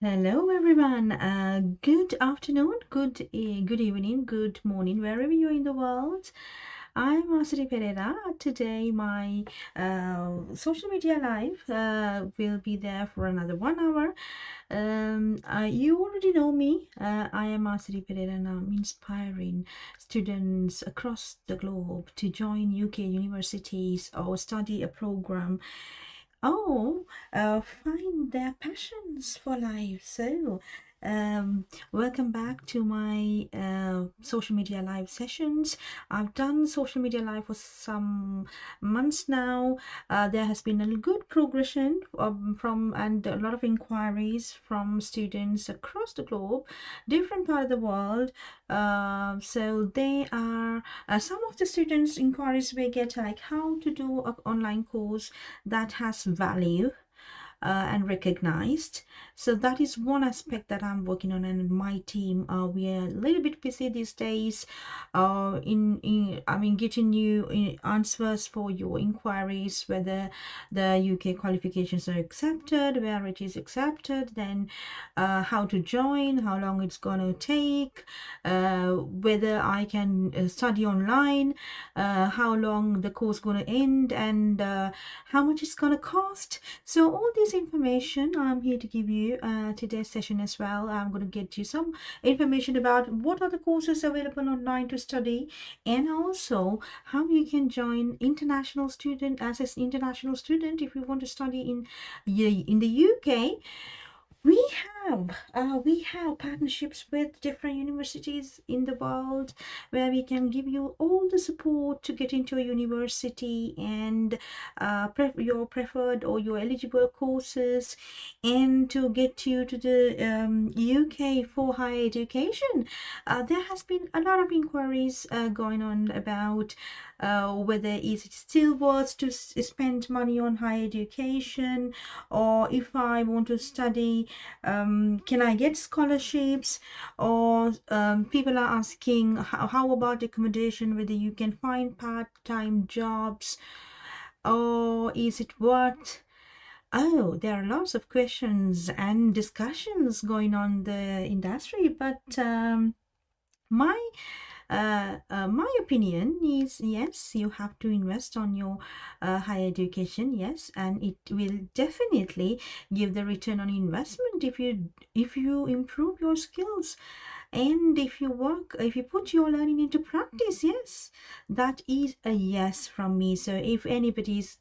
Hello, everyone. Good afternoon, good evening, good morning, wherever you're in the world. I'm Masri Pereira. Today, my social media live will be there for another 1 hour. You already know me. I am Masri Pereira, and I'm inspiring students across the globe to join UK universities or study a program find their passions for life. Welcome back to my social media live sessions. I've done social media live for some months now. There has been a good progression from and a lot of inquiries from students across the globe, different part of the world. So they are some of the students inquiries we get like how to do an online course that has value and recognized. So that is one aspect that I'm working on, and my team. We are a little bit busy these days. Getting you answers for your inquiries, whether the UK qualifications are accepted, where it is accepted, then how to join, how long it's gonna take, whether I can study online, how long the course gonna end, and how much it's gonna cost. So all this information I'm here to give you today's session as well. I'm going to get you some information about what are the courses available online to study, and also how you can join international student as an international student if you want to study in the UK. We have partnerships with different universities in the world where we can give you all the support to get into a university and your preferred or your eligible courses, and to get you to the UK for higher education. There has been a lot of inquiries going on about whether is it still worth to spend money on higher education, or if I want to study, can I get scholarships, or people are asking how about accommodation, whether you can find part-time jobs, or is it worth. Oh, there are lots of questions and discussions going on the industry, but my my opinion is yes, you have to invest on your higher education, yes, and it will definitely give the return on investment if you improve your skills, and if you put your learning into practice. Yes, that is a yes from me. So if anybody is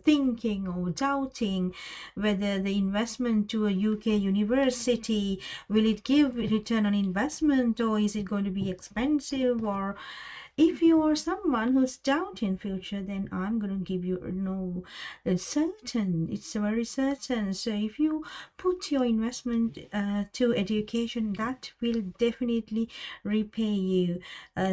thinking or doubting whether the investment to a UK university, will it give return on investment, or is it going to be expensive, or if you are someone who's doubting future, then I'm going to give you no, it's certain, it's very certain. So if you put your investment to education, that will definitely repay you.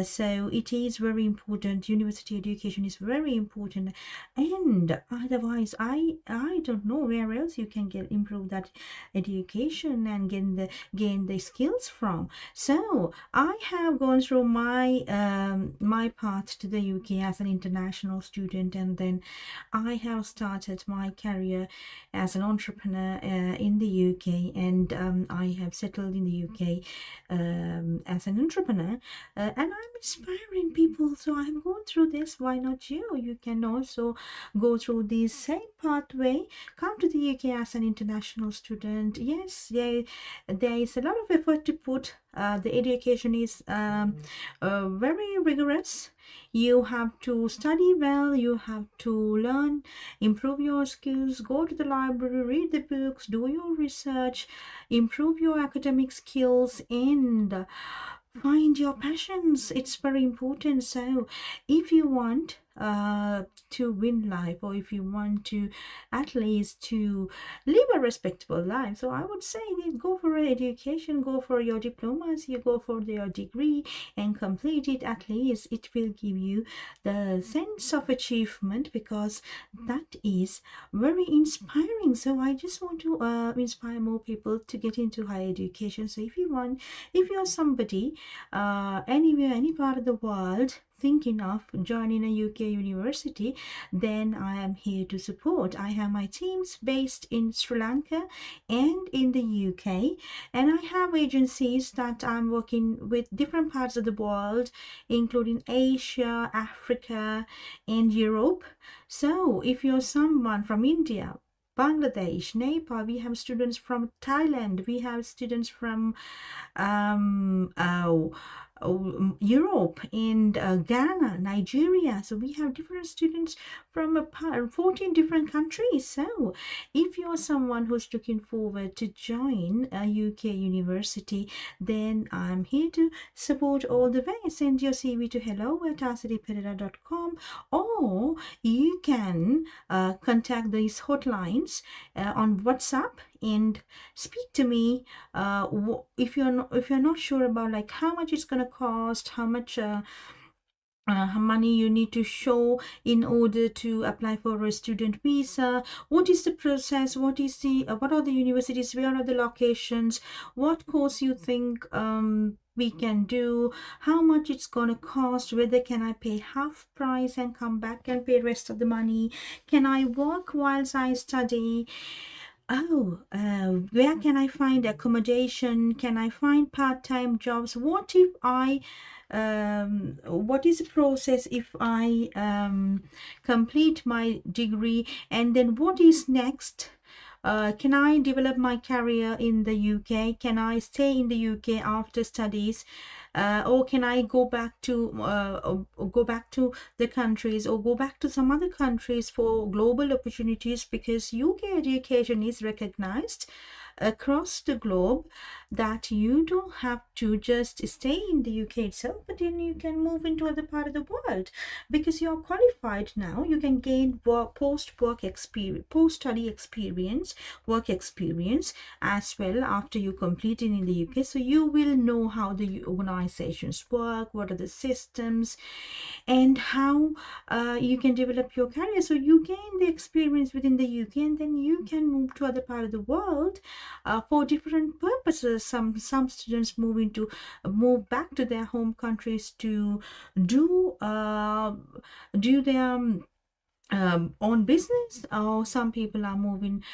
So it is very important. University education is very important, and otherwise I don't know where else you can get improve that education and gain the skills from. So I have gone through my path to the UK as an international student, and then I have started my career as an entrepreneur in the UK, and I have settled in the UK as an entrepreneur, and I'm inspiring people. So I'm going through this. Why not you? You can also go through the same pathway. Come to the UK as an international student. Yes, there is a lot of effort to put. The education is very rigorous. You have to study well, you have to learn, improve your skills, go to the library, read the books, do your research, improve your academic skills, and find your passions. It's very important. So if you want to win life, or if you want to at least to live a respectable life, so I would say go for an education, go for your diplomas, you go for your degree and complete it. At least it will give you the sense of achievement, because that is very inspiring. So I just want to inspire more people to get into higher education. So if you are somebody anywhere, any part of the world, thinking of joining a UK university, then I am here to support. I have my teams based in Sri Lanka and in the UK, and I have agencies that I'm working with different parts of the world, including Asia, Africa, and Europe. So if you're someone from India, Bangladesh, Nepal, we have students from Thailand, we have students from um, uh, Europe and Ghana, Nigeria. So we have different students from 14 different countries. So if you're someone who's looking forward to join a UK university, then I'm here to support all the way. Send your CV to hello@arcitypereira.com, or you can contact these hotlines on WhatsApp and speak to me. If you're not sure about like how much it's gonna cost, how much money you need to show in order to apply for a student visa, what is the process, what are the universities, where are the locations, what course you think we can do, how much it's gonna cost, whether can I pay half price and come back and pay rest of the money, can I work whilst I study. Oh, where can I find accommodation? Can I find part-time jobs? What is the process if I complete my degree? And then what is next? Can I develop my career in the UK? Can I stay in the UK after studies? Or can I go back to the countries, or go back to some other countries for global opportunities, because UK education is recognized across the globe, that you don't have to just stay in the UK itself, but then you can move into other part of the world because you're qualified now. You can gain post-study experience, work experience as well after you complete it in the UK. So you will know how the organizations work, what are the systems, and how you can develop your career. So you gain the experience within the UK, and then you can move to other part of the world for different purposes. Some students move back to their home countries to do their on business, or some people are moving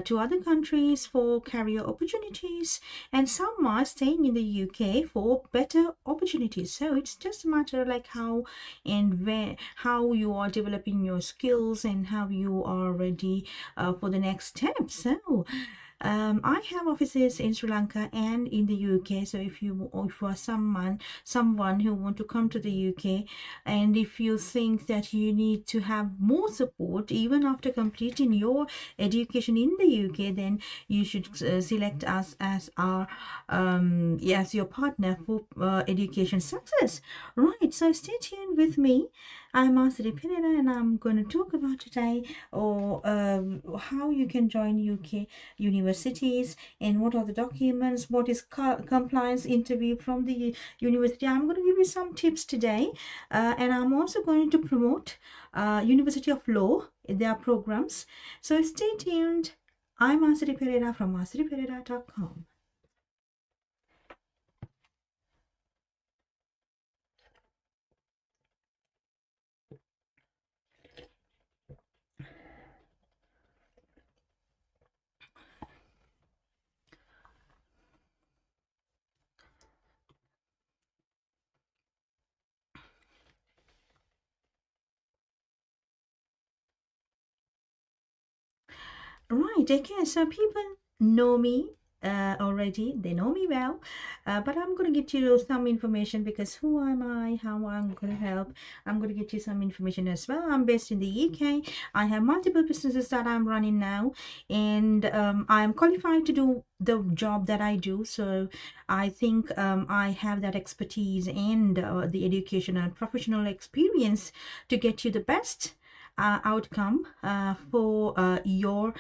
to other countries for career opportunities, and some are staying in the UK for better opportunities. So it's just a matter like how and where, how you are developing your skills and how you are ready for the next step. So I have offices in Sri Lanka and in the UK. So if you are someone who want to come to the UK, and if you think that you need to have more support even after completing your education in the UK, then you should select us as our yes, your partner for education success. Right. So stay tuned with me. I'm Arcity Pereira, and I'm going to talk about today how you can join UK universities, and what are the documents, what is compliance interview from the university. I'm going to give you some tips today, and I'm also going to promote University of Law, their programs. So stay tuned. I'm Arcity Pereira from arcitypereira.com. Right, okay, so people know me already, they know me well, but I'm going to get you some information, because who am I, how I'm going to help. I'm going to get you some information as well. I'm based in the UK. I have multiple businesses that I'm running now, and I'm qualified to do the job that I do. So I think I have that expertise and the education and professional experience to get you the best outcome for your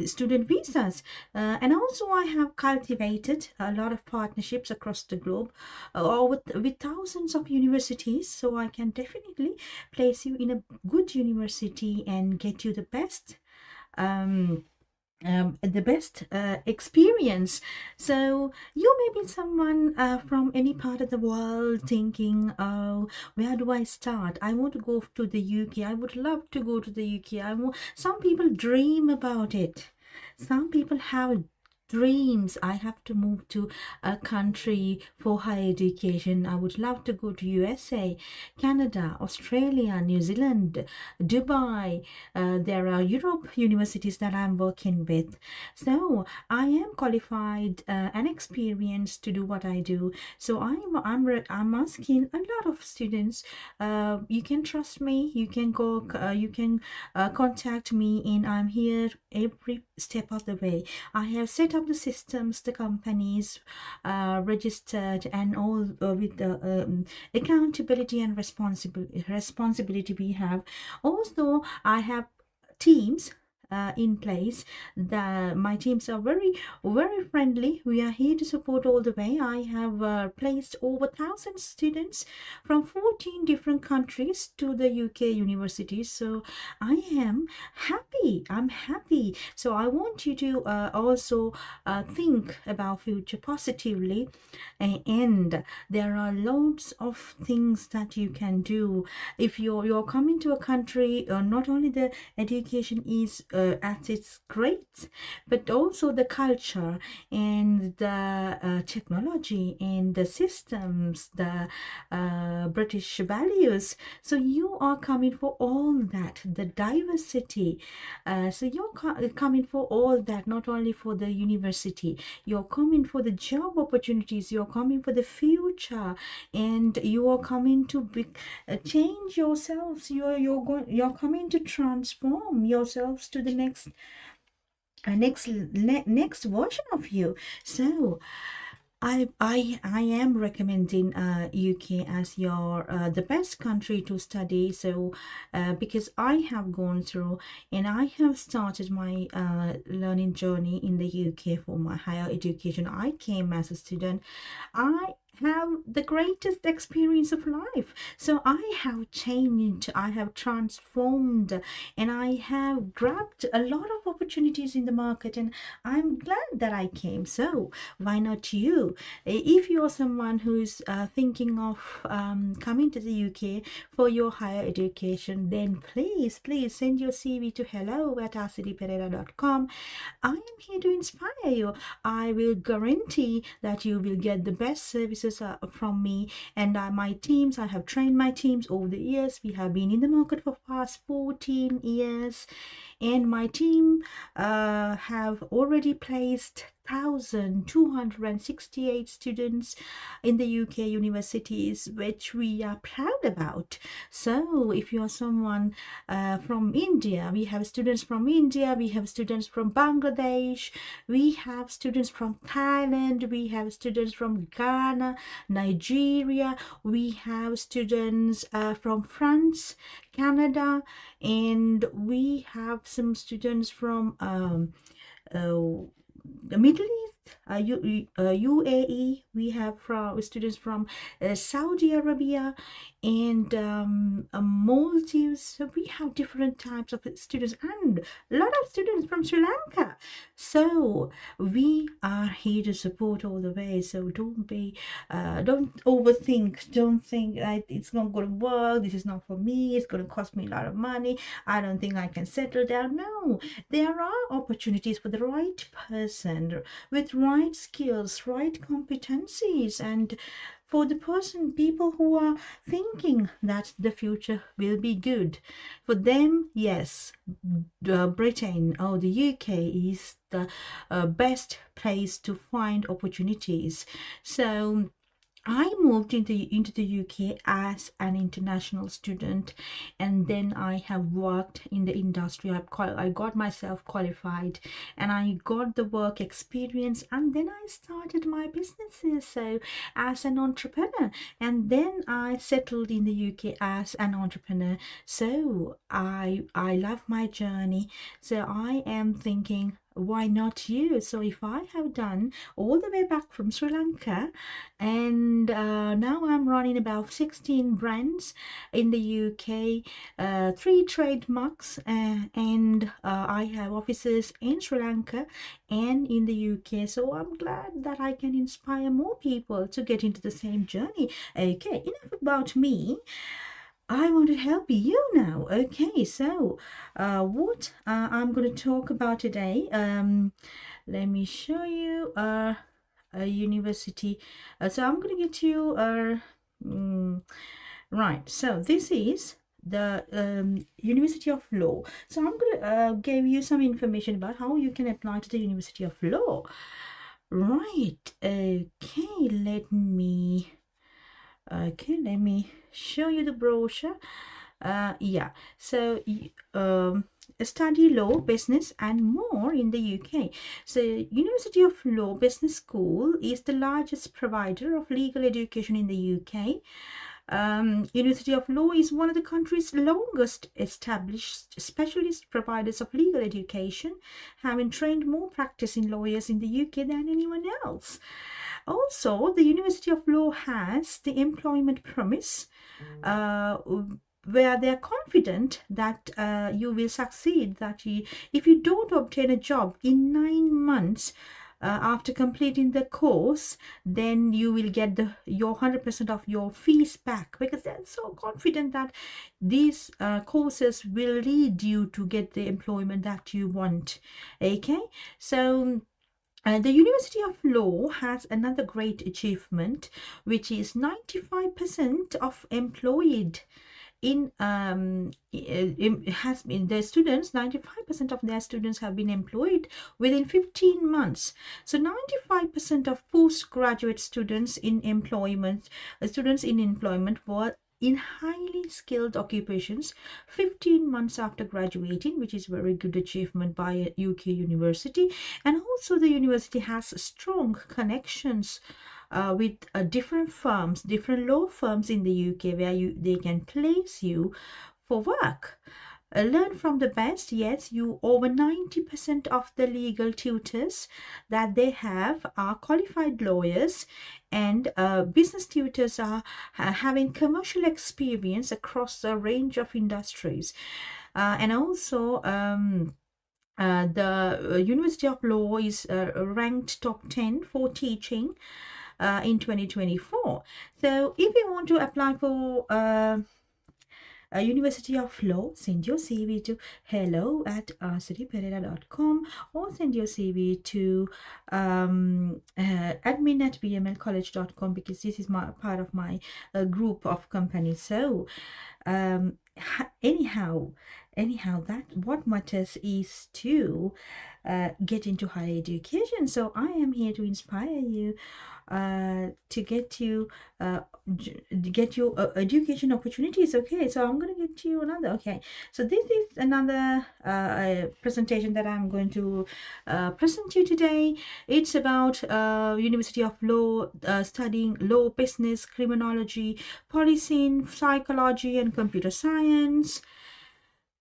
student visas. And also I have cultivated a lot of partnerships across the globe, or with thousands of universities, so I can definitely place you in a good university and get you the best the best experience. So you may be someone from any part of the world thinking, oh, where do I start? I want to go to the UK. I would love to go to the UK. Some people dream about it. Some people have dreams. I have to move to a country for higher education. I would love to go to USA, Canada, Australia, New Zealand, Dubai. There are Europe universities that I'm working with. So I am qualified and experienced to do what I do. So I'm asking a lot of students. You can trust me. You can go. You can contact me, and I'm here every step of the way. I have set up the systems, the companies registered, and all with the accountability and responsibility we have. Also, I have teams in place. My teams are very friendly. We are here to support all the way. I have placed over 1,000 students from 14 different countries to the UK universities. So I am happy. I'm happy. So I want you to also think about future positively, and there are loads of things that you can do if you're coming to a country. Not only the education is at its great, but also the culture and the technology and the systems, the British values. So you are coming for all that, the diversity. So you're coming for all that, not only for the university. You're coming for the job opportunities. You're coming for the future, and you are coming to change yourselves. You're coming to transform yourselves to the next version of you. So I am recommending UK as your the best country to study. So because I have gone through and I have started my learning journey in the UK for my higher education. I came as a student. I have the greatest experience of life. So I have changed, I have transformed, and I have grabbed a lot of opportunities in the market, and I'm glad that I came. So why not you? If you're someone who's thinking of coming to the UK for your higher education, then please send your CV to hello@rcdpereira.com. I am here to inspire you. I will guarantee that you will get the best services from me and my teams. I have trained my teams over the years. We have been in the market for past 14 years, and my team have already placed 1,268 students in the UK universities, which we are proud about. So if you are someone from India, we have students from India, we have students from Bangladesh, we have students from Thailand, we have students from Ghana, Nigeria, we have students from France, Canada, and we have some students from the Middle East, UAE. We have students from Saudi Arabia and Maldives. So we have different types of students and a lot of students from Sri Lanka. So we are here to support all the way. So don't overthink. Don't think it's not going to work. This is not for me. It's going to cost me a lot of money. I don't think I can settle down. No, there are opportunities for the right person with right skills, right competencies, and for the people who are thinking that the future will be good. For them, yes, Britain or the UK is the best place to find opportunities. So I moved into the UK as an international student, and then I have worked in the industry. I got myself qualified, and I got the work experience, and then I started my businesses. So as an entrepreneur, and then I settled in the UK as an entrepreneur. So I love my journey. So I am thinking why not you? So if I have done all the way back from Sri Lanka, and now I'm running about 16 brands in the UK, 3 trademarks, and I have offices in Sri Lanka and in the UK. So I'm glad that I can inspire more people to get into the same journey. Okay, enough about me. I want to help you now. Okay, so what I'm going to talk about today, let me show you a university. So I'm going to get you right. So this is the University of Law. So I'm going to give you some information about how you can apply to the University of Law. Right. Okay, let me show you the brochure. Yeah, so study law, business and more in the UK. So University of Law Business School is the largest provider of legal education in the UK. University of Law is one of the country's longest established specialist providers of legal education, having trained more practicing lawyers in the UK than anyone else. Also, the University of Law has the employment promise, where they're confident that you will succeed, that if you don't obtain a job in 9 months after completing the course, then you will get your 100% of your fees back, because they're so confident that these courses will lead you to get the employment that you want. Okay, so the University of Law has another great achievement, which is 95% of employed has been the students, 95% of their students have been employed within 15 months. So 95% of postgraduate students in employment were in highly skilled occupations 15 months after graduating, which is very good achievement by a UK university. And also the university has strong connections with different firms, different law firms in the UK, where they can place you for work. Learn from the best. Yes, you over 90% of the legal tutors that they have are qualified lawyers, and business tutors are having commercial experience across a range of industries. And also the University of Law is ranked top 10 for teaching in 2024. So if you want to apply for University of Law, send your CV to hello@rcityperera.com, or send your CV to admin@bmlcollege.com, because this is part of my group of companies. So anyhow, that what matters is to get into higher education. So I am here to inspire you to get you education opportunities. Okay, so I'm going to get you another. Okay, so this is another presentation that I'm going to present you today. It's about University of Law, studying law, business, criminology, policing, psychology and computer science.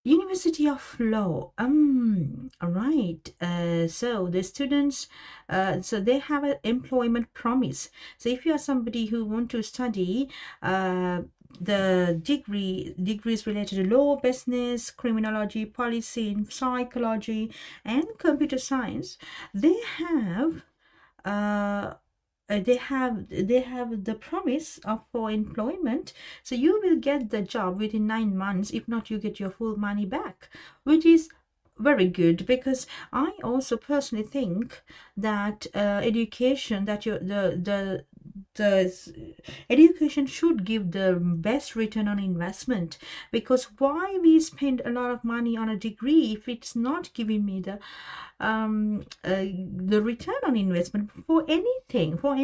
University of Law. All right. So the students, so they have an employment promise. So if you are somebody who want to study the degrees related to law, business, criminology, policy, psychology, and computer science, they have they have the promise of for employment. So you will get the job within 9 months. If not, you get your full money back, which is very good, because I also personally think that education, that the education should give the best return on investment. Because why we spend a lot of money on a degree if it's not giving me the return on investment for anything for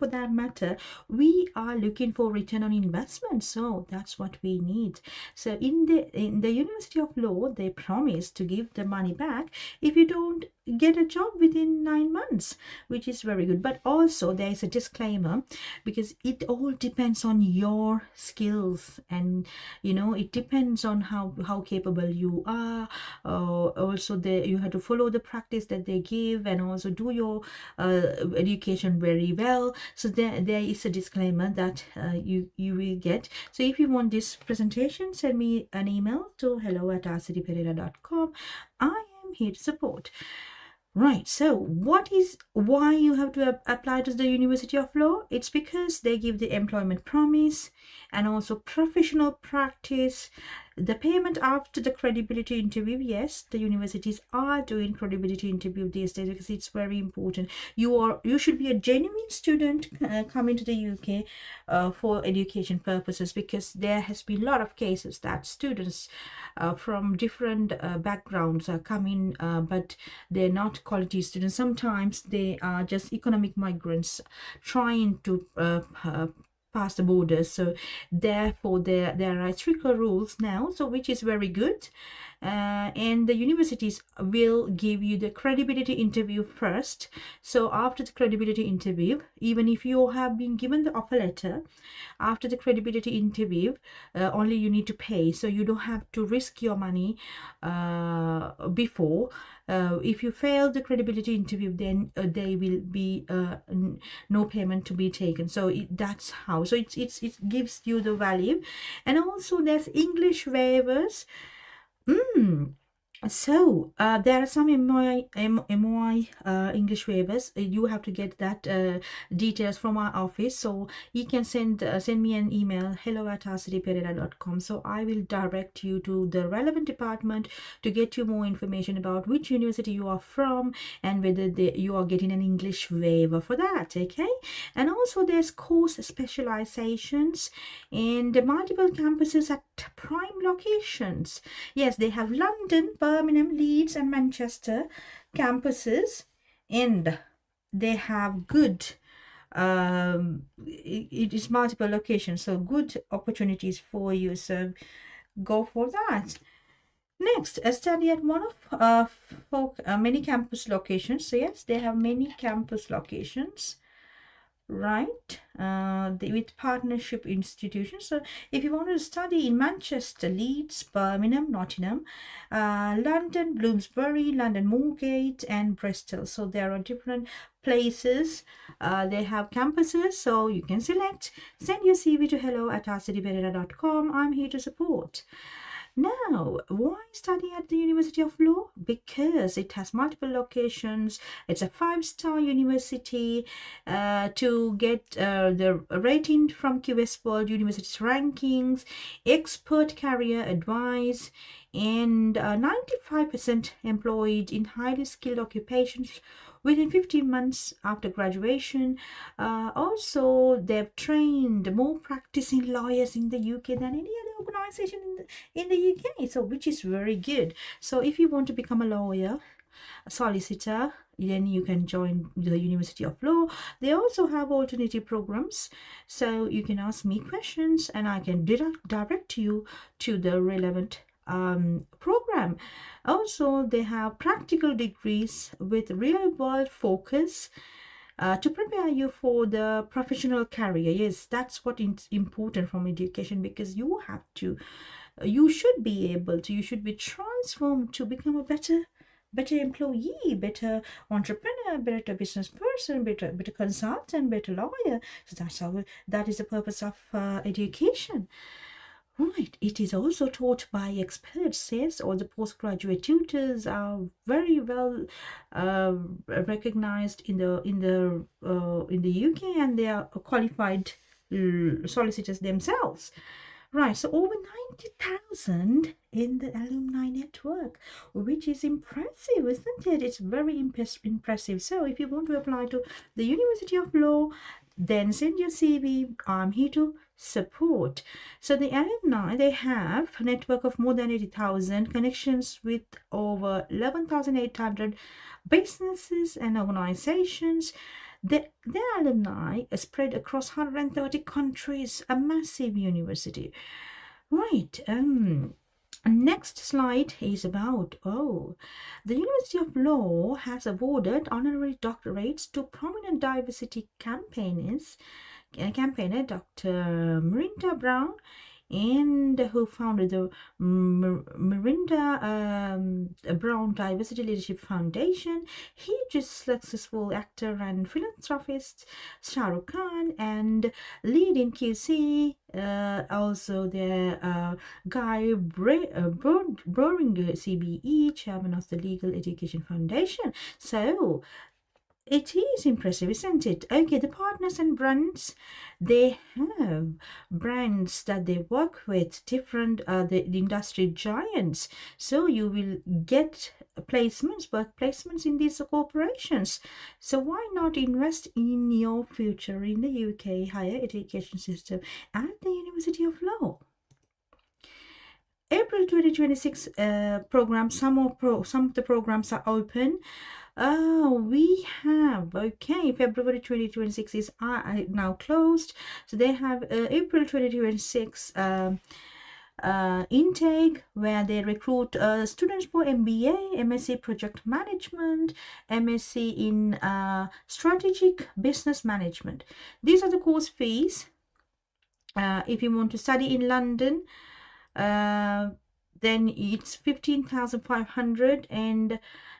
that matter? We are looking for return on investment, so that's what we need. So in the University of Law, they promise to give the money back if you don't get a job within 9 months, which is very good. But also there is a disclaimer, because it all depends on your skills, and it depends on how capable you are. Also, you have to follow the practice that they give, and also do your education very well. So there is a disclaimer that you will get. So if you want this presentation, send me an email to hello@rcdpereira.com. I am here to support. Right, so why you have to apply to the University of Law? It's because they give the employment promise and also professional practice. The payment after the credibility interview, yes, the universities are doing credibility interview these days, because it's very important. You should be a genuine student coming to the UK for education purposes, because there has been a lot of cases that students from different backgrounds are coming, but they're not quality students. Sometimes they are just economic migrants trying to pass the borders. So therefore there are stricter rules now, so which is very good. And the universities will give you the credibility interview first. So after the credibility interview, even if you have been given the offer letter, after the credibility interview, only you need to pay. So you don't have to risk your money before. If you fail the credibility interview, then there will be no payment to be taken. So that's how. So it gives you the value. And also there's English waivers. So there are some MOI English waivers. You have to get that details from our office. So you can send me an email, hello@rcdpereira.com. So I will direct you to the relevant department to get you more information about which university you are from and whether you are getting an English waiver for that. Okay. And also there's course specializations and multiple campuses at prime locations. Yes, they have London, Birmingham, Leeds and Manchester campuses, and they have good it is multiple locations, so good opportunities for you, so go for that. Next, study at one of many campus locations. So yes, they have many campus locations, right, with partnership institutions. So if you want to study in Manchester, Leeds, Birmingham, Nottingham, London, Bloomsbury, London Moorgate and Bristol, so there are different places. They have campuses, so you can select. Send your CV to hello@rcdpereira.com. I'm here to support. Now, why study at the University of Law? Because it has multiple locations. It's a 5-star university. To get the rating from QS World Universities rankings, expert career advice, and 95% employed in highly skilled occupations within 15 months after graduation. Also, they've trained more practicing lawyers in the UK than any other organization in the UK, so which is very good. So if you want to become a lawyer, a solicitor, then you can join the University of Law. They also have alternative programs, so you can ask me questions and I can direct you to the relevant program. Also, they have practical degrees with real world focus to prepare you for the professional career. Yes, that's what is important from education, because you should be transformed to become a better employee, better entrepreneur, better business person, better consultant, better lawyer. So that is the purpose of education. Right, it is also taught by experts. Yes, all the postgraduate tutors are very well recognized in the UK, and they are qualified solicitors themselves. Right, so over 90,000 in the alumni network, which is impressive, isn't it? It's very impressive. So if you want to apply to the University of Law, then send your CV. I'm here to support. So the alumni, they have a network of more than 80,000 connections with over 11,800 businesses and organizations. Their alumni are spread across 130 countries, a massive university. Right. Next slide is about, the University of Law has awarded honorary doctorates to prominent diversity campaigner Dr. Mirinda Brown, and who founded the Mirinda Brown Diversity Leadership Foundation. He is successful actor and philanthropist Shah Rukh Khan, and lead in QC. Also, the Guy Beringer, CBE, chairman of the Legal Education Foundation. So, it is impressive, isn't it? Okay, the partners and brands, they have brands that they work with, different the industry giants. So you will get placements, work placements in these corporations. So why not invest in your future in the UK higher education system at the University of Law? April 2026 program, some of the programs are open. We have, okay, February 2026 is now closed. So they have April 2026 intake, where they recruit students for MBA, MSc Project Management, MSc in Strategic Business Management. These are the course fees. If you want to study in London, then it's 15,500, and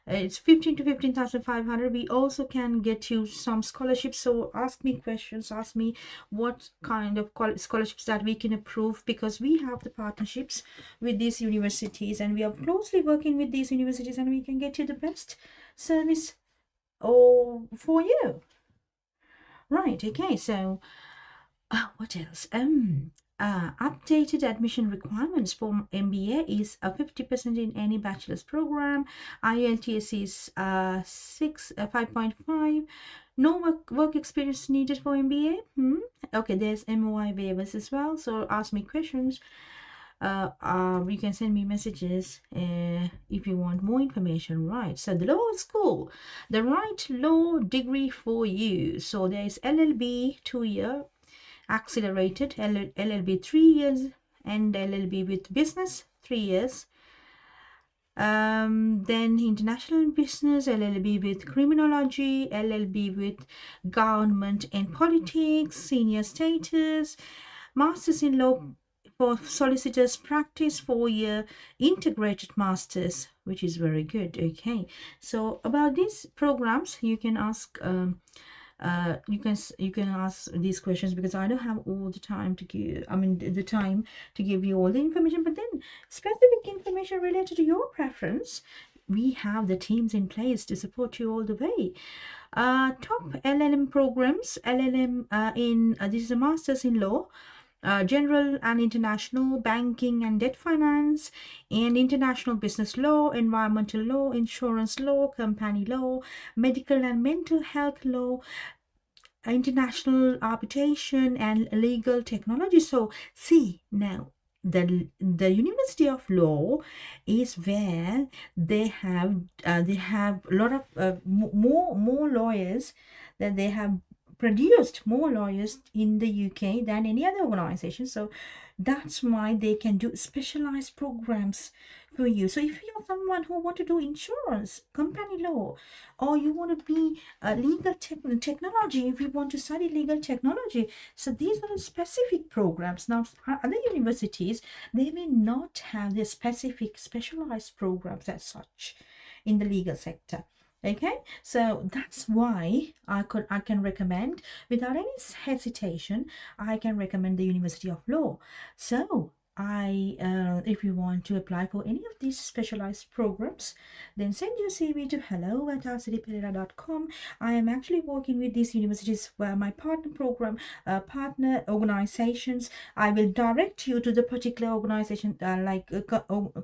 it's 15 to 15,500. We also can get you some scholarships. So ask me questions, ask me what kind of scholarships that we can approve, because we have the partnerships with these universities and we are closely working with these universities, and we can get you the best service for you. Right, okay, so what else? Updated admission requirements for MBA is 50% in any bachelor's program. IELTS is 5.5. No work experience needed for MBA. Okay, there's MOI waivers as well. So ask me questions. You can send me messages if you want more information. Right, so the law school, the right law degree for you. So there is LLB 2-year accelerated, LLB 3 years, and LLB with business 3 years. Then international business, LLB with criminology, LLB with government and politics, senior status, masters in law for solicitors practice, 4-year integrated masters, which is very good. Okay, so about these programs you can ask you can ask these questions, because I don't have all the time to give, the time to give you all the information. But then specific information related to your preference, we have the teams in place to support you all the way. Top LLM programs, LLM in this is a master's in law, general and international, banking and debt finance, and international business law, environmental law, insurance law, company law, medical and mental health law, international arbitration, and legal technology. So see, now the University of Law is where they have a lot of more lawyers, that they have produced more lawyers in the UK than any other organization. So that's why they can do specialized programs for you. So if you're someone who want to do insurance, company law, or you want to be legal technology, if you want to study legal technology, so these are the specific programs. Now other universities, they may not have the specific specialized programs as such in the legal sector. Okay, so that's why I can recommend, without any hesitation, I can recommend the University of Law. So if you want to apply for any of these specialized programs, then send your CV to hello@rcdpereira.com. I am actually working with these universities where my partner organizations. I will direct you to the particular organization, like a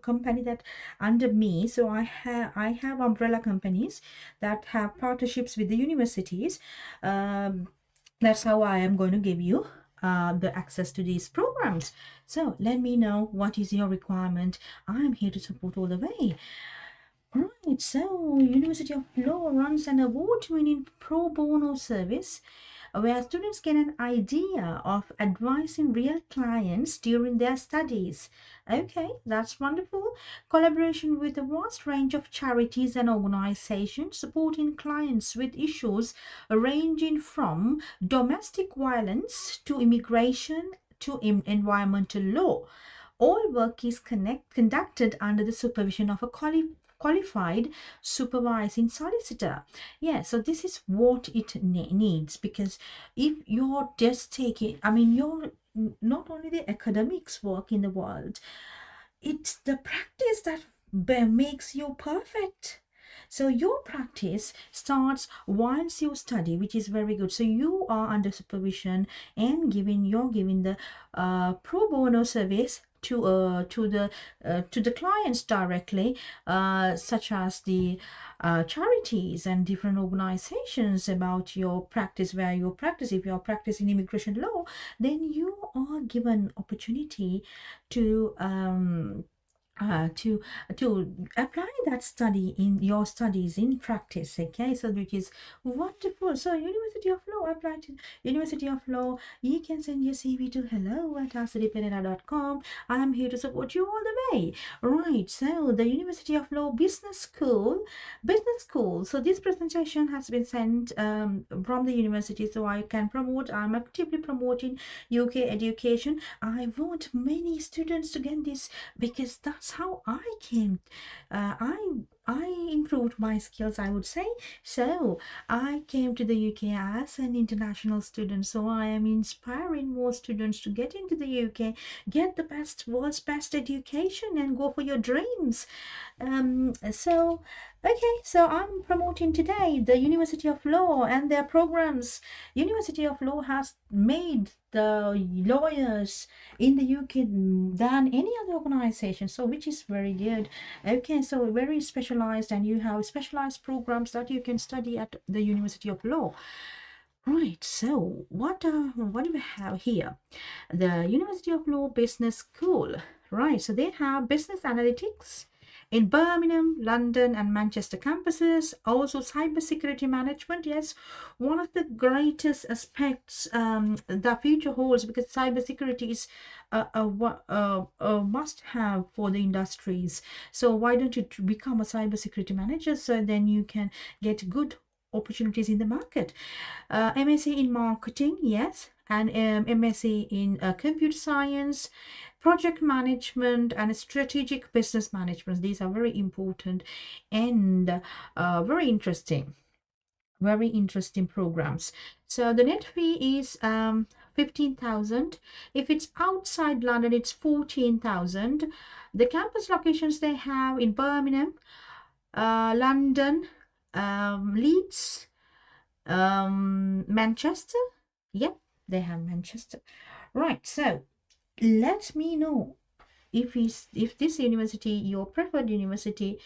company that under me. So I have umbrella companies that have partnerships with the universities. That's how I am going to give you the access to these programs. So let me know what is your requirement. I am here to support all the way. Right, so University of Law runs an award-winning pro bono service where students get an idea of advising real clients during their studies. Okay, that's wonderful. Collaboration with a vast range of charities and organizations supporting clients with issues ranging from domestic violence to immigration to environmental law. All work is conducted under the supervision of a qualified supervising solicitor. Yeah, so this is what it needs, because if you're just taking, I mean, you're not only the academics work in the world, it's the practice that makes you perfect. So your practice starts once you study, which is very good. So you are under supervision and you're giving the pro bono service to the clients directly, such as the charities and different organizations about your practice, where you practice. If you are practicing immigration law, then you are given opportunity to uh, to apply that study in your studies in practice. Okay, so which is wonderful. So University of Law, apply to University of Law. You can send your CV to hello@asadiperera.com. I am here to support you all the way. Right, so the University of Law Business School. So this presentation has been sent from the university, so I can promote. I'm actively promoting UK education. I want many students to get this, because that's how I came. I improved my skills, I would say. So I came to the UK as an international student. So I am inspiring more students to get into the UK, get the world's best education, and go for your dreams. So I'm promoting today the University of Law and their programs. University of Law has made the lawyers in the UK than any other organization, so which is very good. Okay, so very specialized, and you have specialized programs that you can study at the University of Law. Right, so what do we have here? The University of Law Business School. Right, so they have business analytics in Birmingham, London, and Manchester campuses. Also cybersecurity management. Yes, one of the greatest aspects the future holds, because cybersecurity is a must-have for the industries. So why don't you become a cybersecurity manager, so then you can get good opportunities in the market. MSc in marketing, yes, and MSc in computer science, project management, and strategic business management. These are very important and very interesting programs. So the net fee is 15,000. If it's outside London, it's 14,000. The campus locations they have in Birmingham, London, Leeds, Manchester. Yep, they have Manchester. Right, so let me know if this university your preferred university,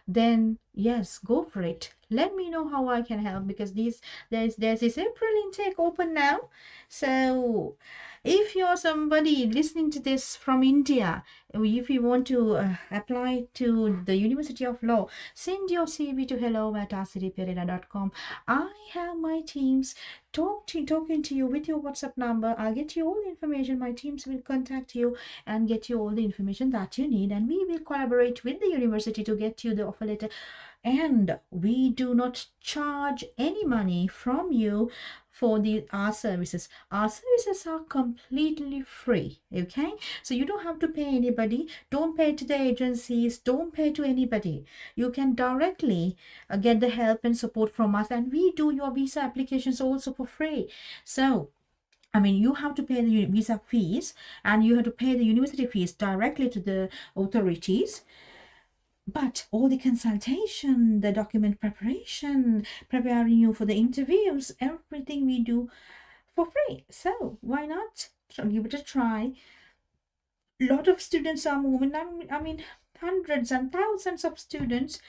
then yes, go for it. Let me know how I can help, because there's this April intake open now. So if you're somebody listening to this from India, if you want to apply to the University of Law, send your CV to hello@asadiperera.com. I have my teams talking to you with your WhatsApp number. I'll get you all the information. My teams will contact you and get you all the information that you need, and we will collaborate with the university to get you the offer letter. And we do not charge any money from you for our services. Our services are completely free. Okay, so you don't have to pay anybody. Don't pay to the agencies, don't pay to anybody. You can directly get the help and support from us, and we do your visa applications also for free. So I mean, you have to pay the visa fees, and you have to pay the university fees directly to the authorities. But all the consultation, the document preparation, preparing you for the interviews, everything we do for free. So why not give it a try? A lot of students are moving. I mean, hundreds and thousands of students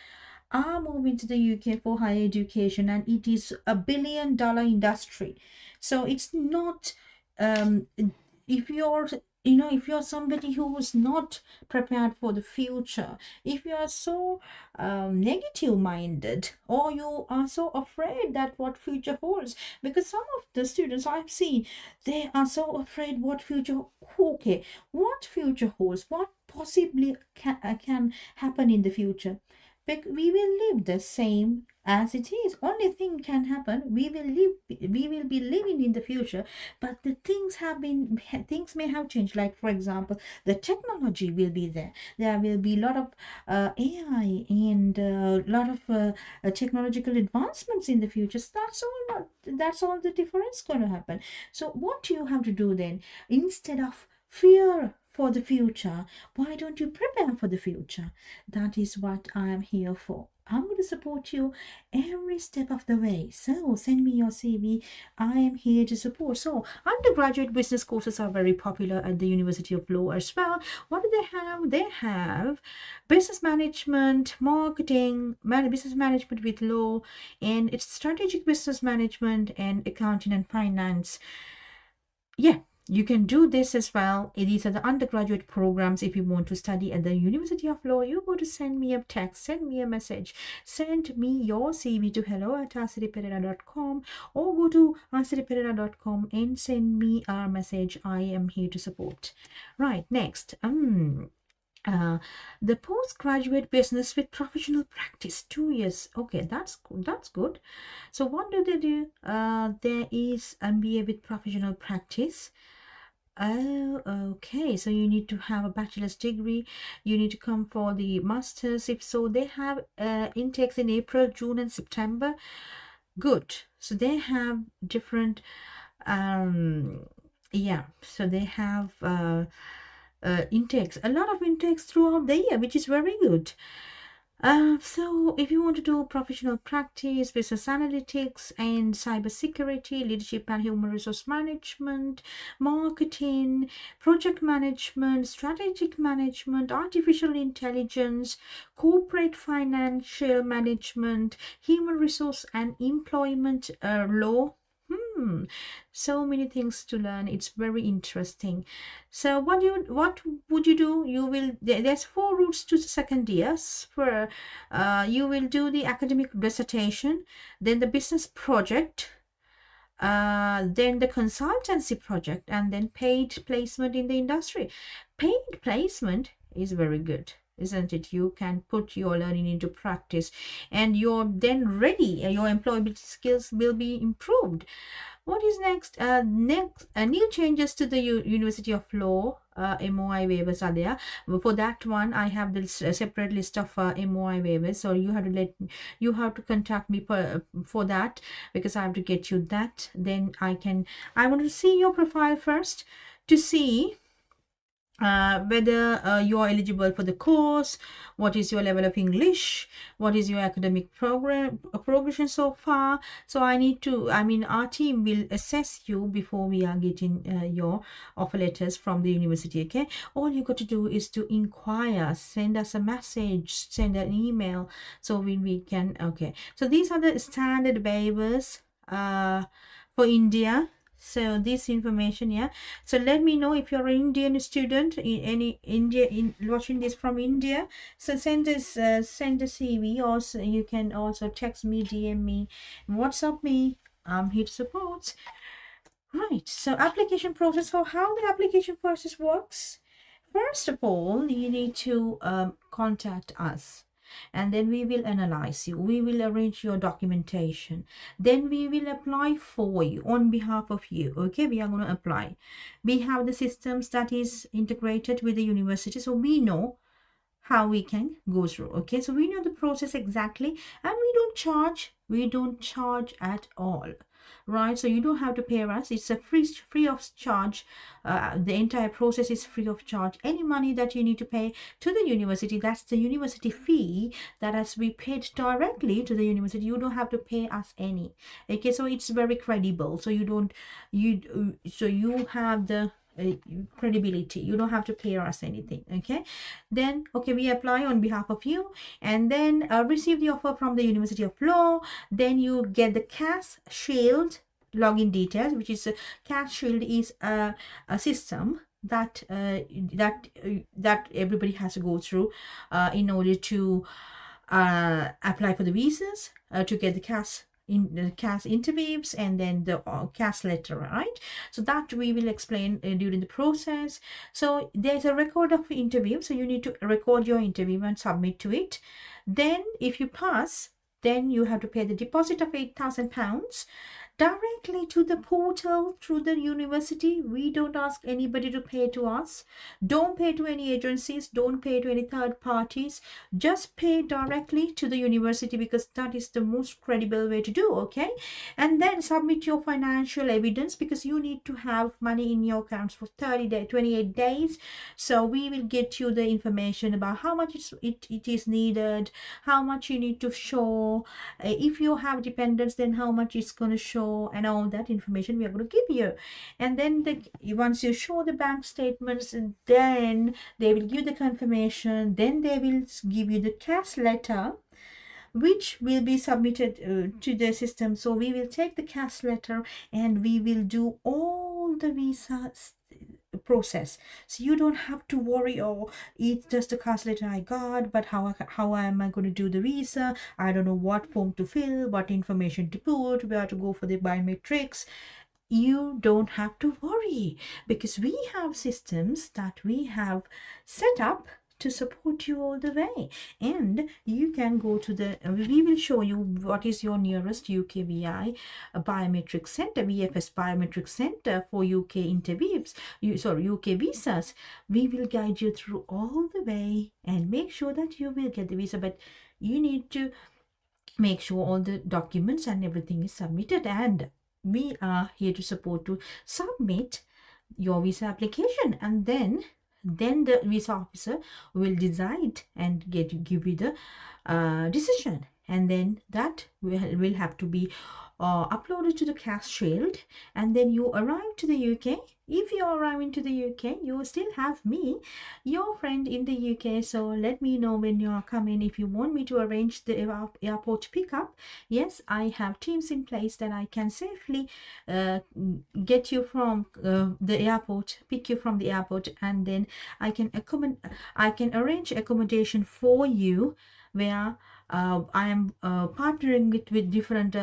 are moving to the UK for higher education, and it is $1 billion industry. So it's not if you're if you're somebody who is not prepared for the future, if you are so negative minded, or you are so afraid that what future holds, because some of the students I've seen, they are so afraid what future, okay, what future holds, what possibly can happen in the future. We will live the same as it is. Only thing can happen, we will be living in the future, but the things may have changed. Like for example, the technology will be there. There will be a lot of AI and a lot of technological advancements in the future. So that's all the difference going to happen. So what do you have to do then? Instead of fear for the future, why don't you prepare for the future? That is what I am here for. I'm going to support you every step of the way. So send me your CV. I am here to support. So undergraduate business courses are very popular at the University of Law as well. What do they have? They have business management, marketing, business management with law, and it's strategic business management and accounting and finance. Yeah, you can do this as well. These are the undergraduate programs. If you want to study at the University of Law, you go to send me a text, send me a message, send me your CV to hello@arcidipereira.com, or go to arcidipereira.com and send me a message. I am here to support. Right, next. The postgraduate business with professional practice, 2 years. Okay, that's good. So what do they do? There is MBA with professional practice. Oh, okay. So you need to have a bachelor's degree. You need to come for the master's. If so, they have intakes in April, June, and September. Good. So they have different. Yeah. So they have intakes, a lot of intakes throughout the year, which is very good. So if you want to do professional practice, business analytics and cybersecurity, leadership and human resource management, marketing, project management, strategic management, artificial intelligence, corporate financial management, human resource and employment law. So many things to learn. It's very interesting. So what would you do? You will, there's 4 routes to the second years. For you will do the academic dissertation, then the business project, then the consultancy project, and then paid placement in the industry. Paid placement is very good, isn't it? You can put your learning into practice and you're then ready. Your employability skills will be improved. What is next? New changes to the University of Law MOI waivers are there. For that one, I have this separate list of MOI waivers. So you have to contact me for that, because I have to get you that. Then I want to see your profile first to see whether you are eligible for the course, what is your level of English, what is your academic progression so far. So our team will assess you before we are getting your offer letters from the university. Okay, all you got to do is to inquire, send us a message, send an email, so we can. Okay, so these are the standard waivers for India. So this information, yeah. So let me know if you're an Indian student in any watching this from India. So send a CV, or you can also text me, DM me, WhatsApp me. I'm here to support. Right. So application process. So how the application process works? First of all, you need to contact us, and then we will analyze you. We will arrange your documentation. Then we will apply for you on behalf of you. Okay, we are going to apply. We have the systems that is integrated with the university, so we know how we can go through. Okay, so we know the process exactly, and we don't charge at all. Right, so you don't have to pay us. It's a free of charge. The entire process is free of charge. Any money that you need to pay to the university, that's the university fee that has to be paid directly to the university. You don't have to pay us any. Okay, so it's very credible. So you have the credibility. You don't have to pay us anything. Okay, then we apply on behalf of you, and then receive the offer from the University of Law. Then you get the CAS Shield login details, which is CAS Shield is a system that that everybody has to go through in order to apply for the visas, to get the CAS in the CAS interviews, and then the CAS letter, right? So that we will explain during the process. So there's a record of interview, so you need to record your interview and submit to it. Then if you pass, then you have to pay the deposit of £8,000 directly to the portal through the university. We don't ask anybody to pay to us. Don't pay to any agencies. Don't pay to any third parties. Just pay directly to the university, because that is the most credible way to do. Okay, and then submit your financial evidence, because you need to have money in your accounts for 28 days. So we will get you the information about how much it is needed, how much you need to show. If you have dependents, then how much it's going to show, and all that information we are going to give you. And then once you show the bank statements, then they will give the confirmation. Then they will give you the CAS letter, which will be submitted to the system. So we will take the CAS letter and we will do all the visa process. So you don't have to worry, oh, it's just a CAS letter I got, but how am I going to do the visa? I don't know what form to fill, what information to put, where to go for the biometrics. You don't have to worry, because we have systems that we have set up to support you all the way. And you can go to the we will show you what is your nearest UKVI biometric center, VFS biometric center for UK interviews, UK visas. We will guide you through all the way and make sure that you will get the visa, but you need to make sure all the documents and everything is submitted, and we are here to support to submit your visa application. And then the visa officer will decide and give you the decision, and then that will have to be uploaded to the CAS Shield. And then you arrive to the UK. If you arrive into the UK, you still have me, your friend in the UK. So let me know when you are coming. If you want me to arrange the airport pickup, yes, I have teams in place that I can safely get you from the airport, pick you from the airport, and then I can arrange accommodation for you, where I am partnering with different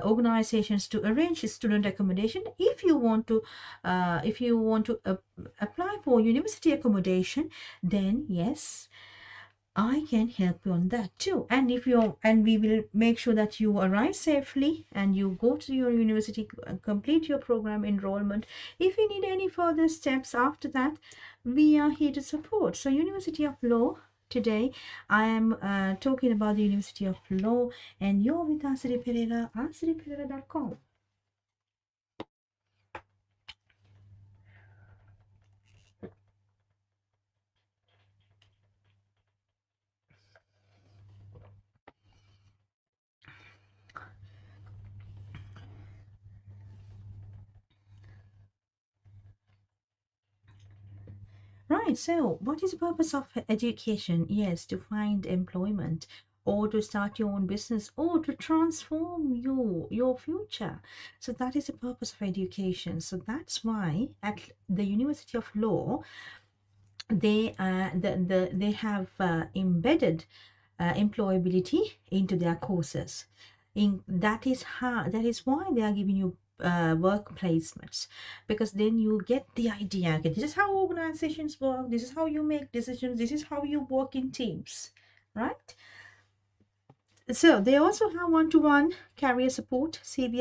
organizations to arrange student accommodation. If you want to apply for university accommodation, then yes, I can help you on that too. And we will make sure that you arrive safely and you go to your university, complete your program enrollment. If you need any further steps after that, we are here to support. So University of Law. Today, I am talking about the University of Law, and you're with Asri Pereira, asripereira.com. Right, so what is the purpose of education? Yes, to find employment, or to start your own business, or to transform your future. So that is the purpose of education. So that's why at the University of Law, they have embedded employability into their courses. That is why they are giving you work placements, because then you get the idea, okay, this is how organizations work, this is how you make decisions, this is how you work in teams, right? So they also have one-to-one career support, CV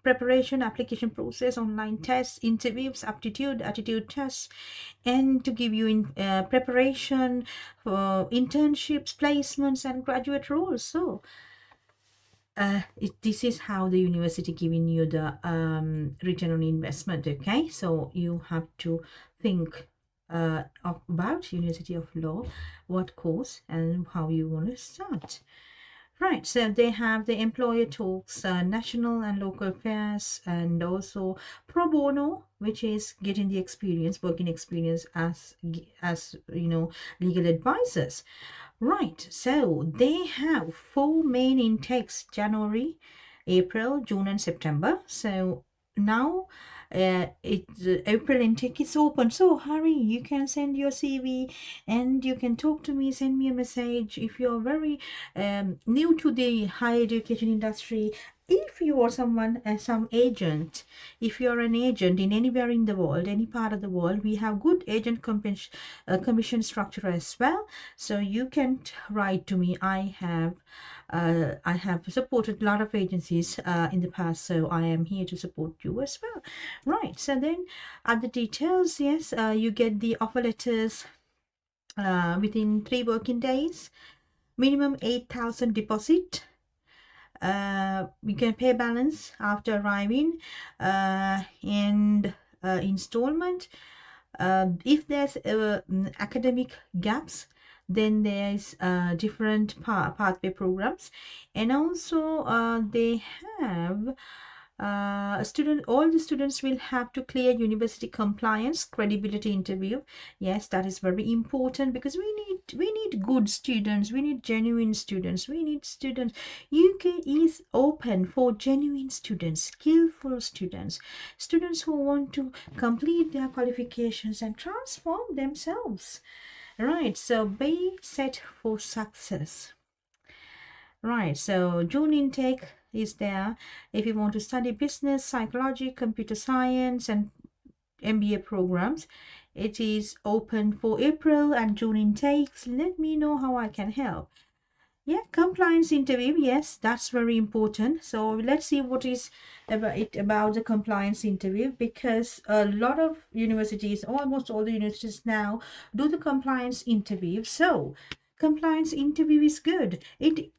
preparation, application process, online tests, interviews, attitude tests, and to give you in preparation for internships, placements, and graduate roles. So this is how the university giving you the return on investment. Okay, so you have to think about University of Law, what course and how you want to start. Right, so they have the employer talks, national and local affairs, and also pro bono, which is getting the working experience as legal advisors. Right, so they have 4 main intakes: January, April, June, and September. So now April intake is open, so hurry. You can send your CV and you can talk to me, send me a message. If you're very new to the higher education industry, if you are someone, some agent, if you're an agent in anywhere in the world, any part of the world, we have good agent commission structure as well. So you can write to me. I have supported a lot of agencies in the past, so I am here to support you as well. Right. So then, other details. Yes, you get the offer letters within 3 working days. Minimum 8,000 deposit. You can pay balance after arriving, and installment. If there's academic gaps, then there's different pathway programs, and also they have all the students will have to clear university compliance credibility interview. Yes, that is very important, because we need good students, we need genuine students, we need students. UK is open for genuine students, skillful students, students who want to complete their qualifications and transform themselves. Right, so be set for success. Right, so June intake is there. If you want to study business, psychology, computer science, and MBA programs, it is open for April and June intakes. Let me know how I can help. Yeah, compliance interview. Yes, that's very important. So let's see what is about the compliance interview, because a lot of universities, almost all the universities now, do the compliance interview. So compliance interview is good. These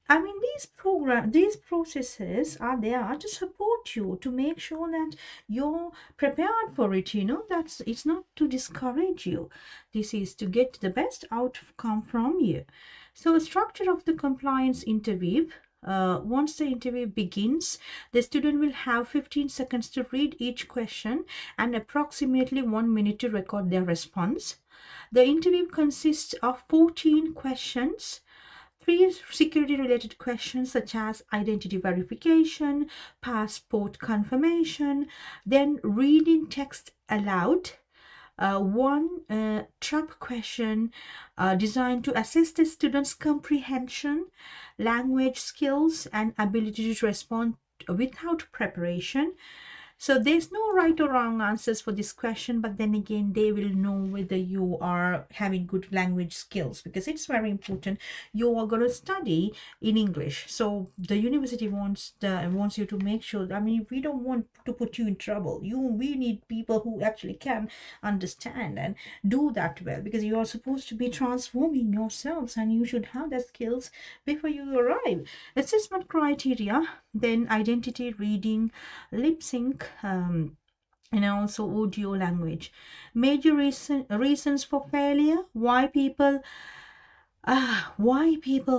processes are there to support you, to make sure that you're prepared for it. That's it's not to discourage you. This is to get the best outcome from you. So structure of the compliance interview. Once the interview begins, the student will have 15 seconds to read each question and approximately 1 minute to record their response. The interview consists of 14 questions, 3 security-related questions such as identity verification, passport confirmation, then reading text aloud, one trap question designed to assess the student's comprehension, language skills, and ability to respond without preparation. So there's no right or wrong answers for this question, but then again, they will know whether you are having good language skills, because it's very important. You are going to study in English, so the university wants you to make sure. We don't want to put you in trouble. We need people who actually can understand and do that well, because you are supposed to be transforming yourselves, and you should have the skills before you arrive. Assessment criteria, then identity, reading, lip sync, and also audio language. Major reasons for failure. Why people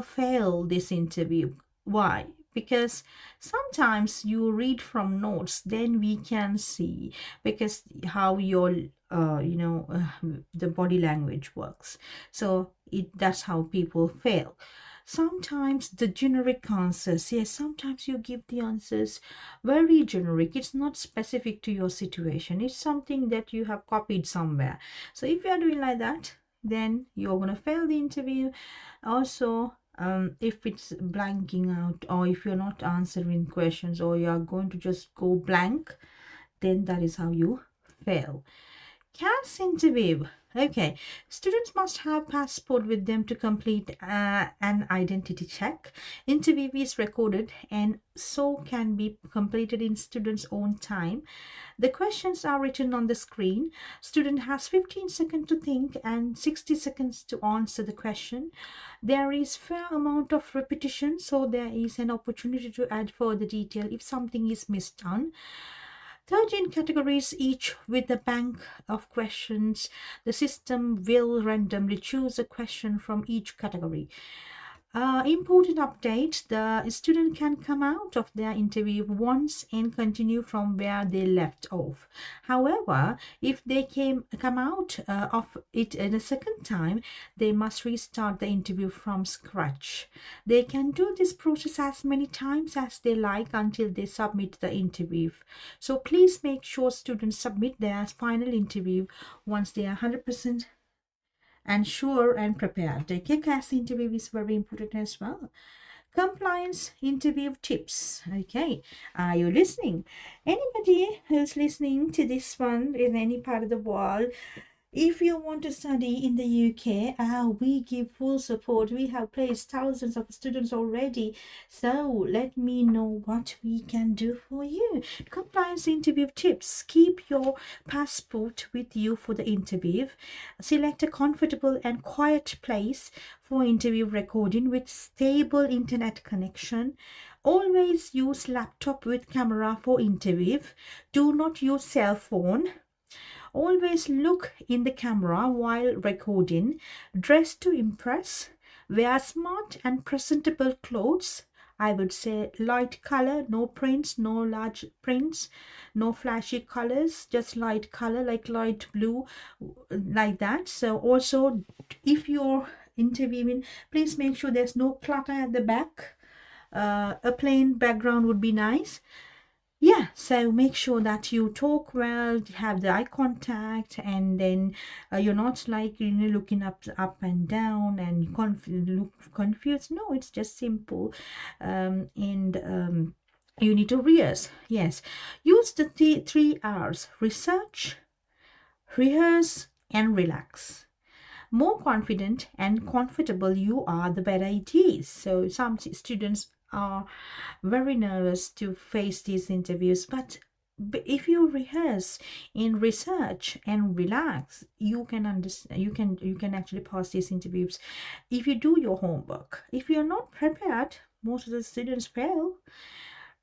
fail this interview? Why? Because sometimes you read from notes, then we can see, because how your the body language works. So that's how people fail. Sometimes the generic answers. Yes, sometimes you give the answers very generic. It's not specific to your situation. It's something that you have copied somewhere. So if you are doing like that, then you're going to fail the interview. Also, if it's blanking out, or if you're not answering questions, or you're going to just go blank, then that is how you fail. CAS interview. Okay, students must have passport with them to complete an identity check. Interview is recorded and so can be completed in student's own time. The questions are written on the screen. Student has 15 seconds to think and 60 seconds to answer the question. There is fair amount of repetition, so there is an opportunity to add further detail if something is missed on. 13 categories, each with a bank of questions. The system will randomly choose a question from each category. Important update, the student can come out of their interview once and continue from where they left off. However, if they come out of it in a second time, they must restart the interview from scratch. They can do this process as many times as they like until they submit the interview. So please make sure students submit their final interview once they are 100% and sure and prepared. The KCAS interview is very important as well. Compliance interview tips. Okay, are you listening? Anybody who's listening to this one in any part of the world, if you want to study in the UK, we give full support. We have placed thousands of students already. So let me know what we can do for you. Compliance interview tips. Keep your passport with you for the interview. Select a comfortable and quiet place for interview recording with stable internet connection. Always use laptop with camera for interview. Do not use cell phone. Always look in the camera while recording. Dress to impress. Wear smart and presentable clothes. I would say light color, no prints, no large prints, no flashy colors, just light color like light blue, like that. So also, if you're interviewing, please make sure there's no clutter at the back. A plain background would be nice. Yeah, so make sure that you talk well, have the eye contact, and then you're not like looking up and down and look confused. No, it's just simple. And you need to rehearse. Yes, use the 3 R's: research, rehearse, and relax. More confident and comfortable you are, the better it is. So some students are very nervous to face these interviews, but if you rehearse in research and relax, you can understand, you can actually pass these interviews if you do your homework. If you're not prepared, most of the students fail.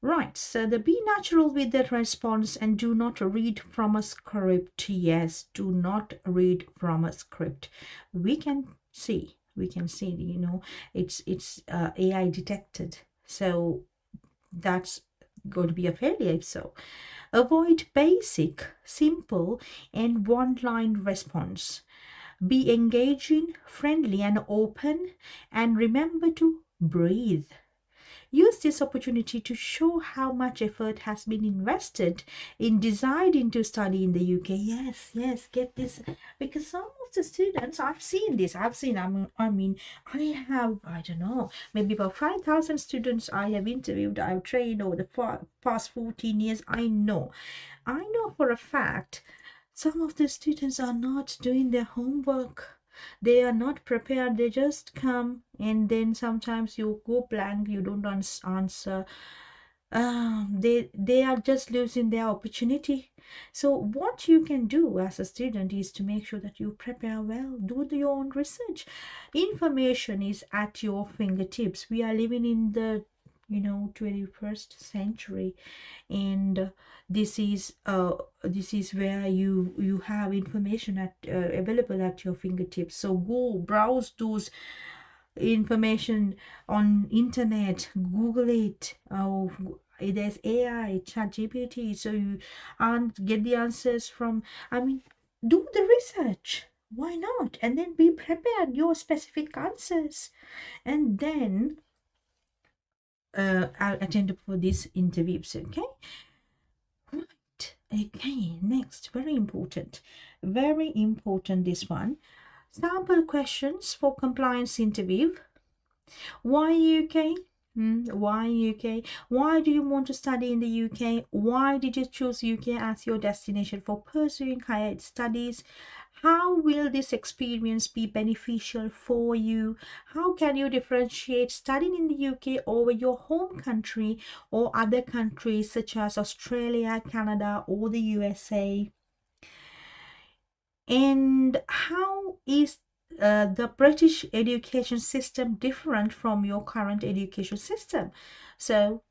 Right, so be natural with the response and do not read from a script. Yes, do not read from a script. We can see, it's AI detected. So that's going to be a failure if so. Avoid basic, simple, and one-line response. Be engaging, friendly, and open, and remember to breathe. Use this opportunity to show how much effort has been invested in deciding to study in the UK. Yes, get this, because some of the students, I've seen this. I don't know, maybe about 5,000 students I have interviewed, I've trained over the past 14 years. I know for a fact some of the students are not doing their homework. They are not prepared. They just come, and then sometimes you go blank, you don't answer. They are just losing their opportunity. So what you can do as a student is to make sure that you prepare well, do your own research. Information is at your fingertips. We are living in the 21st century, and this is where you have information available at your fingertips. So go browse those information on internet, Google it. There's AI, ChatGPT, so you get the answers from, do the research. Why not? And then be prepared your specific answers, and then I'll attend for these interviews. Okay, right. Okay, next, very important, this one. Sample questions for compliance interview. Why UK? Why UK? Why do you want to study in the UK? Why did you choose UK as your destination for pursuing higher studies? How will this experience be beneficial for you? How can you differentiate studying in the UK over your home country or other countries such as Australia, Canada, or the USA? And how is the British education system different from your current education system? So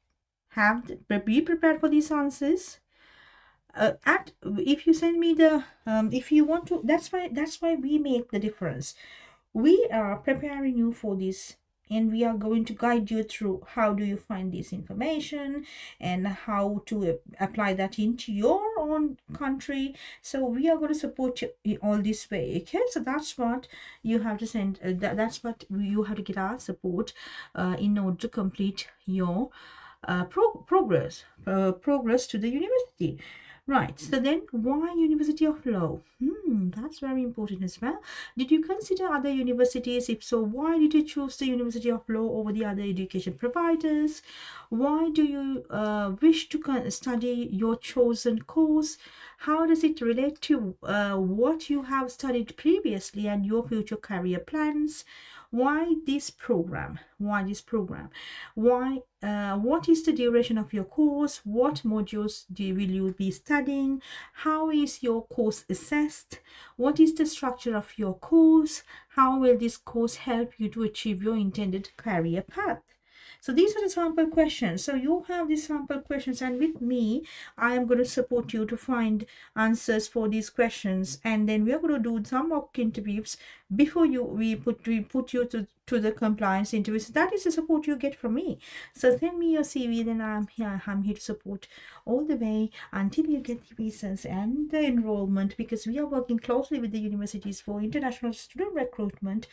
be prepared for these answers. If you send me the if you want to, that's why we make the difference. We are preparing you for this and we are going to guide you through how do you find this information and how to apply that into your own country. So we are going to support you in all this way. Okay, so that's what you have to send, that's what you have to get our support in order to complete your progress to the university. Right, so then why University of Law? That's very important as well. Did you consider other universities? If so, why did you choose the University of Law over the other education providers? Why do you wish to study your chosen course? How does it relate to what you have studied previously and your future career plans? Why this program? Why this program? Why? What is the duration of your course? What modules will you be studying? How is your course assessed? What is the structure of your course? How will this course help you to achieve your intended career path? So these are the sample questions. So you have these sample questions, and with me, I am going to support you to find answers for these questions. And then we are going to do some mock interviews before we put you to the compliance interviews. That is the support you get from me. So send me your CV, then I'm here to support all the way until you get the visas and the enrollment, because we are working closely with the universities for international student recruitment,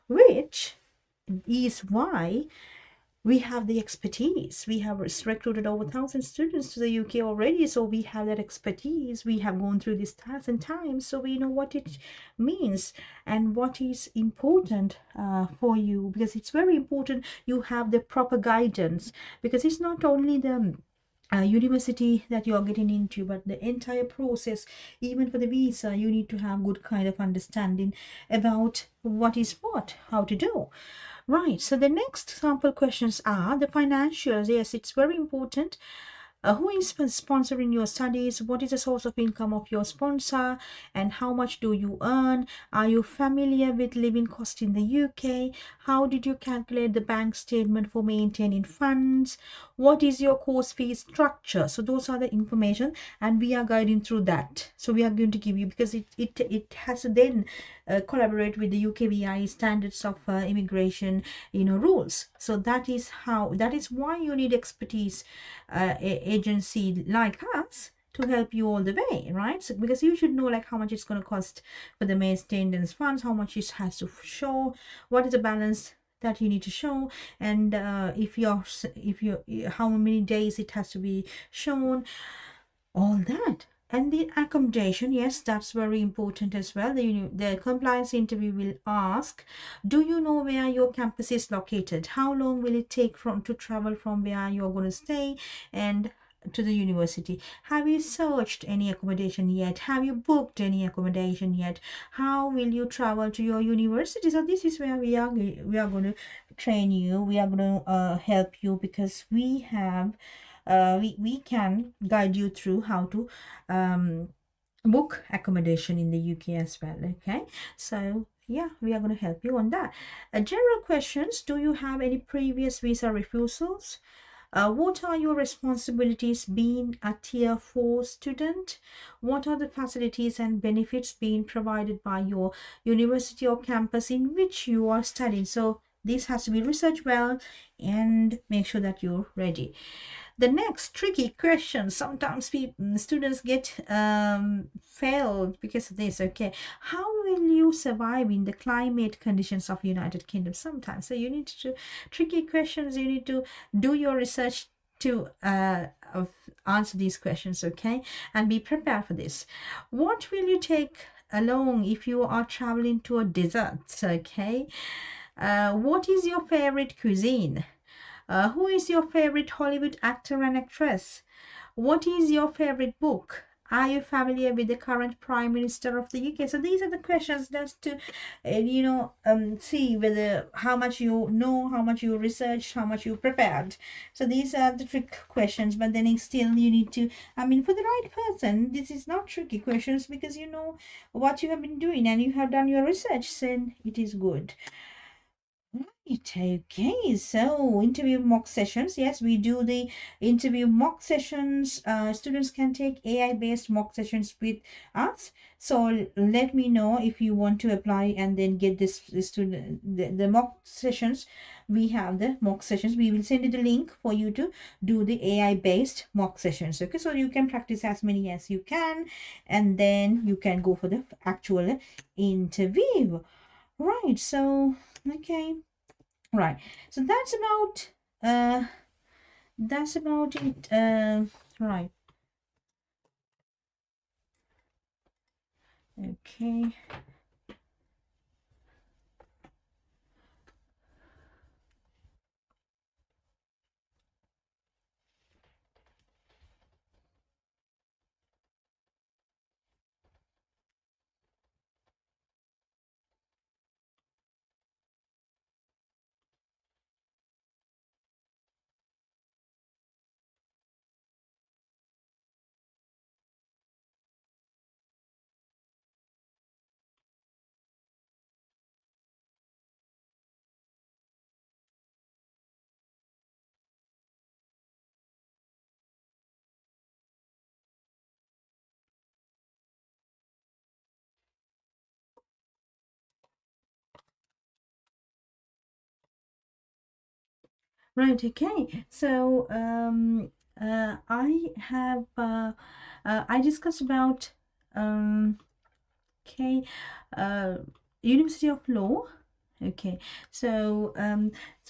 which is why we have the expertise. We have recruited over 1,000 students to the UK already, so we have that expertise. We have gone through this 1,000 times, so we know what it means and what is important for you, because it's very important you have the proper guidance, because it's not only the university that you are getting into, but the entire process. Even for the visa, you need to have good kind of understanding about what is what, how to do. Right, so the next sample questions are the financials. Yes, it's very important. Who is sponsoring your studies? What is the source of income of your sponsor? And how much do you earn? Are you familiar with living cost in the UK? How did you calculate the bank statement for maintaining funds? What is your course fee structure? So those are the information, and we are guiding through that. So we are going to give you, because it has to then collaborate with the UKVI standards of immigration, rules. So that is why you need expertise agency like us to help you all the way, right? So, because you should know like how much it's going to cost for the maintenance funds, how much it has to show, what is the balance that you need to show, and if you're how many days it has to be shown, all that. And the accommodation, yes, that's very important as well. The compliance interview will ask, do you know where your campus is located? How long will it take to travel from where you're going to stay and to the university? Have you searched any accommodation yet? Have you booked any accommodation yet? How will you travel to your university? So this is where we are going to train you. We are going to help you, because we have we can guide you through how to book accommodation in the UK as well. Okay, so yeah, we are going to help you on that. General questions: do you have any previous visa refusals? What are your responsibilities being a tier 4 student? What are the facilities and benefits being provided by your university or campus in which you are studying? So this has to be researched well, and make sure that you're ready. The next tricky question, sometimes students get failed because of this. Okay, how will you survive in the climate conditions of United Kingdom? Sometimes, so you need to tricky questions. You need to do your research to answer these questions. Okay, and be prepared for this. What will you take along if you are traveling to a desert? Okay, what is your favorite cuisine? Who is your favorite Hollywood actor and actress? What is your favorite book? Are you familiar with the current Prime Minister of the UK? So these are the questions just to, see whether how much you know, how much you researched, how much you prepared. So these are the trick questions, but then still you need to, for the right person, this is not tricky questions, because you know what you have been doing and you have done your research, then it is good. Okay. So interview mock sessions. Yes, we do the interview mock sessions. Students can take AI-based mock sessions with us. So let me know if you want to apply and then get this student the mock sessions. We have the mock sessions. We will send you the link for you to do the AI-based mock sessions. Okay, so you can practice as many as you can, and then you can go for the actual interview. Right. So okay. Right. So that's about it. Right. Okay. Right. Okay. So I discussed about um okay uh University of Law. Okay, so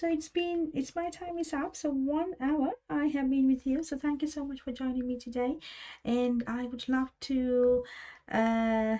it's my time is up. So 1 hour I have been with you. So thank you so much for joining me today, and I would love to uh,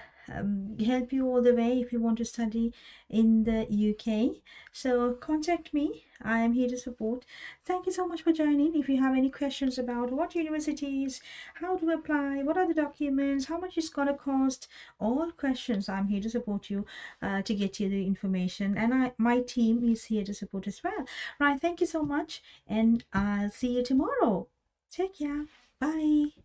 help you all the way if you want to study in the UK. So contact me. I am here to support. Thank you so much for joining. If you have any questions about what universities, how to apply, what are the documents, how much it's gonna cost, all questions, I'm here to support you to get you the information, and my team is here to support as well. Right, thank you so much, and I'll see you tomorrow. Take care. Bye.